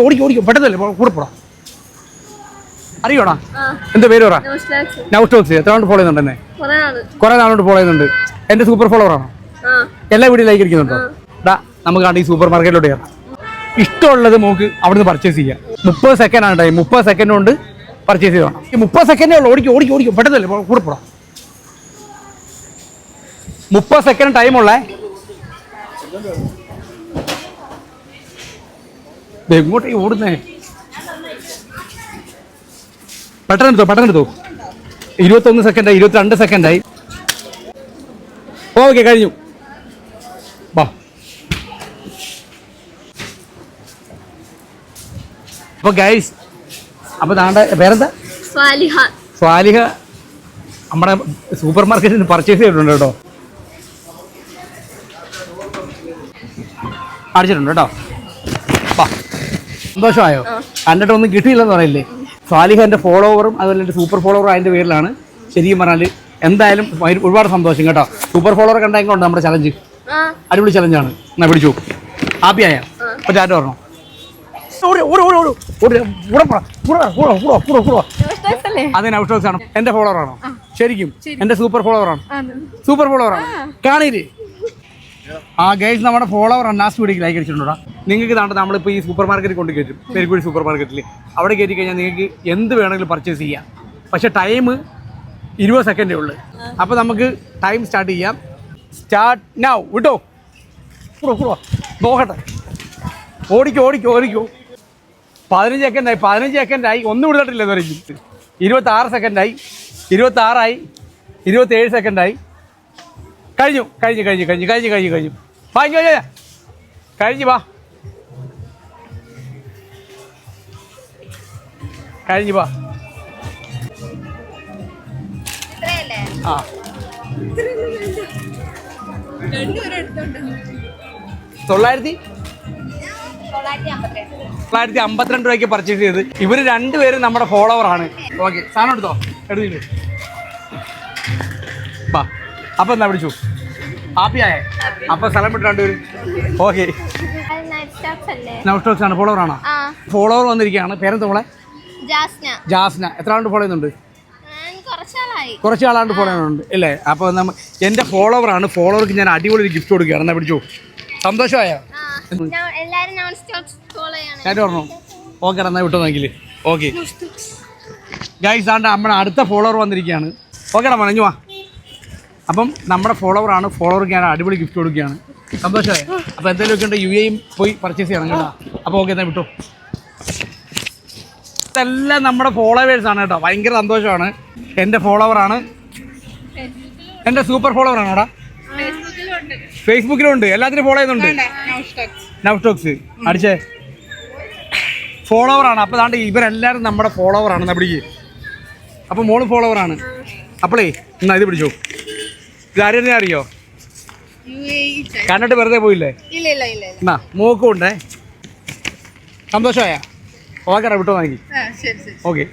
ഓടിക്കും പെട്ടെന്നല്ലേ കൂടെ പോടാ. അറിയോടാ എന്താ പേര് പറ? നൗസ്റ്റോക്സ്. എത്ര കൊണ്ട് ഫോളോ ചെയ്യുന്നുണ്ടെന്നെ? കുറെ നാളോട്ട് ഫോളോ ചെയ്യുന്നുണ്ട്. എന്റെ സൂപ്പർ ഫോളോവർ ആണോ? എല്ലാ വീഡിയോ ലൈക്ക് അടിക്കുന്നുണ്ടോ? നമുക്ക് ഈ സൂപ്പർ മാർക്കറ്റിലോട്ട് കയറാം. ഇഷ്ടമുള്ളത് നമുക്ക് അവിടുന്ന് പർച്ചേസ് ചെയ്യാം. 30 സെക്കൻഡ് ആണ് ടൈം. 30 സെക്കൻഡ് കൊണ്ട് പർച്ചേസ് ചെയ്യണം. ഈ 30 സെക്കൻഡേ ഉള്ളൂ. ഓടിക്കും പെട്ടെന്നല്ലേ കൂടെ പോടാ. 30 സെക്കൻഡ് ടൈമുള്ളേ. എങ്ങോട്ടേ ഓടുന്നേ? പെട്ടെന്നെടുത്തോ. 21 സെക്കൻഡായി, 22 സെക്കൻഡായി. ഓക്കെ, കഴിഞ്ഞു. വാ. അപ്പൊ ഗൈസ്, അപ്പൊ താണ്ട പേരെന്താ? സ്വാലിഹ നമ്മുടെ സൂപ്പർ മാർക്കറ്റിൽ നിന്ന് പർച്ചേസ് ചെയ്തിട്ടുണ്ട് കേട്ടോ. അടിച്ചിട്ടുണ്ട് കേട്ടോ. വാ. സന്തോഷമായോ? കണ്ടിട്ടൊന്നും കിട്ടിയില്ലെന്ന് പറയില്ലേ? സ്വാലിഹ എൻ്റെ ഫോളോവറും അതുപോലെ എൻ്റെ സൂപ്പർ ഫോളോവറും അതിൻ്റെ പേരിലാണ്. ശരിക്കും പറഞ്ഞാൽ എന്തായാലും ഒരുപാട് സന്തോഷം കേട്ടോ. സൂപ്പർ ഫോളോവർ കണ്ടെങ്കിൽ നമ്മുടെ ചലഞ്ച് അടിപൊളി ചലഞ്ചാണ്. എന്നാ പിടിച്ചു. ഹാപ്പിയായ അപ്പോൾ ചാറ്റ് പറഞ്ഞോ. അത് നൗസ്റ്റോക്സ് ആണ്. എൻ്റെ ഫോളോവറാണോ? ശരിക്കും എൻ്റെ സൂപ്പർ ഫോളോവറാണ്. കാണീര്. ആ ഗൈസ്, നമ്മുടെ ഫോളോവറാണ്. ലാസ്റ്റ് വീഡിയോക്ക് ലൈക്ക് അടിച്ചിട്ടുണ്ടോ? നിങ്ങൾക്ക് താണ്ട് നമ്മളിപ്പോൾ ഈ സൂപ്പർ മാർക്കറ്റിൽ കൊണ്ട് കയറ്റും. പെരുക്കുഴി സൂപ്പർ മാർക്കറ്റിൽ അവിടെ കയറ്റി കഴിഞ്ഞാൽ നിങ്ങൾക്ക് എന്ത് വേണമെങ്കിലും പർച്ചേസ് ചെയ്യാം. പക്ഷേ ടൈം 20 സെക്കൻഡേ ഉള്ളൂ. അപ്പോൾ നമുക്ക് ടൈം സ്റ്റാർട്ട് ചെയ്യാം. Start now. വിട്ടോ നോക്കട്ടെ. ഓടിക്കോ. 15 സെക്കൻഡായി. ഒന്നും വിടുന്നിട്ടില്ല ഇതുവരെയും. 26 സെക്കൻഡായി. 26 27 സെക്കൻഡായി. കഴിഞ്ഞു. വാ. കഴിഞ്ഞു വാ. ആ 952 രൂപയ്ക്ക് പർച്ചേസ് ചെയ്ത്. ഇവര് രണ്ടുപേരും നമ്മുടെ ഫോളോവറാണ്. ഓക്കെ, സാധനം എടുത്തിട്ട് വാ. അപ്പൊ എന്നാ പിടിച്ചു. ഹാപ്പിയായ? അപ്പൊ സ്ഥലം വിട്ട് രണ്ടുപേരും. ഓക്കെ, നൗസ്റ്റോക്സ് ആണ്. ഫോളോവറാണോ? ഫോളോവർ വന്നിരിക്കുകയാണ്. പേരെന്താ മോളെ? ജാസ്ന. എത്ര ആണ്ട് ഫോളോ ചെയ്യുന്നുണ്ട്? കുറച്ച് ആളാണ്ട് ഫോളോ ചെയ്യുന്നുണ്ട് അല്ലേ? അപ്പോൾ എൻ്റെ ഫോളോവറാണ്. ഫോളോവർക്ക് ഞാൻ അടിപൊളി ഒരു ഗിഫ്റ്റ് കൊടുക്കുകയാണ്. എന്നാ പിടിച്ചു. സന്തോഷമായോ? ഞാൻ പറഞ്ഞു. ഓക്കെ, എന്നാ വിട്ടോ നോക്കില്ലേ. ഓക്കെ ഗൈസ്, ആണ്ട് നമ്മുടെ അടുത്ത ഫോളോവർ വന്നിരിക്കുകയാണ്. ഓക്കേടാ മണഞ്ഞു വാ. അപ്പം നമ്മുടെ ഫോളോവറാണ്. ഫോളോവർക്ക് ഞാൻ അടിപൊളി ഗിഫ്റ്റ് കൊടുക്കുകയാണ്. സന്തോഷമായി. അപ്പോൾ എന്തെങ്കിലും ഒക്കെ ഉണ്ട് UAE പോയി പർച്ചേസ് ചെയ്യണം കേട്ടോ. അപ്പോൾ ഓക്കെ, എന്നാ വിട്ടോ. ഇതെല്ലാം നമ്മുടെ ഫോളോവേഴ്സാണ് കേട്ടോ. ഭയങ്കര സന്തോഷമാണ്. എൻ്റെ ഫോളോവറാണ്. എൻ്റെ സൂപ്പർ ഫോളോവറാണോടാ? ഫേസ്ബുക്കിലുണ്ട്. എല്ലാത്തിനും ഫോളോ ചെയ്യുന്നുണ്ട്. നൗസ്റ്റോക്സ് അടിച്ചേ ഫോളോവറാണ്. അപ്പോൾ താണ്ട് ഇവരെല്ലാവരും നമ്മുടെ ഫോളോവറാണ്. എന്നാ പിടിക്ക്. അപ്പോൾ മോളും ഫോളോവറാണ്. അപ്പോളേ എന്നാ ഇത് പിടിച്ചോ. ഇതാരും അറിയോ? കണ്ടിട്ട് വെറുതെ പോയില്ലേ? എന്നാ മോക്കും ഉണ്ടേ. സന്തോഷമായ? ഓക്കെ, വിട്ടോ വാങ്ങി. ഓക്കെ.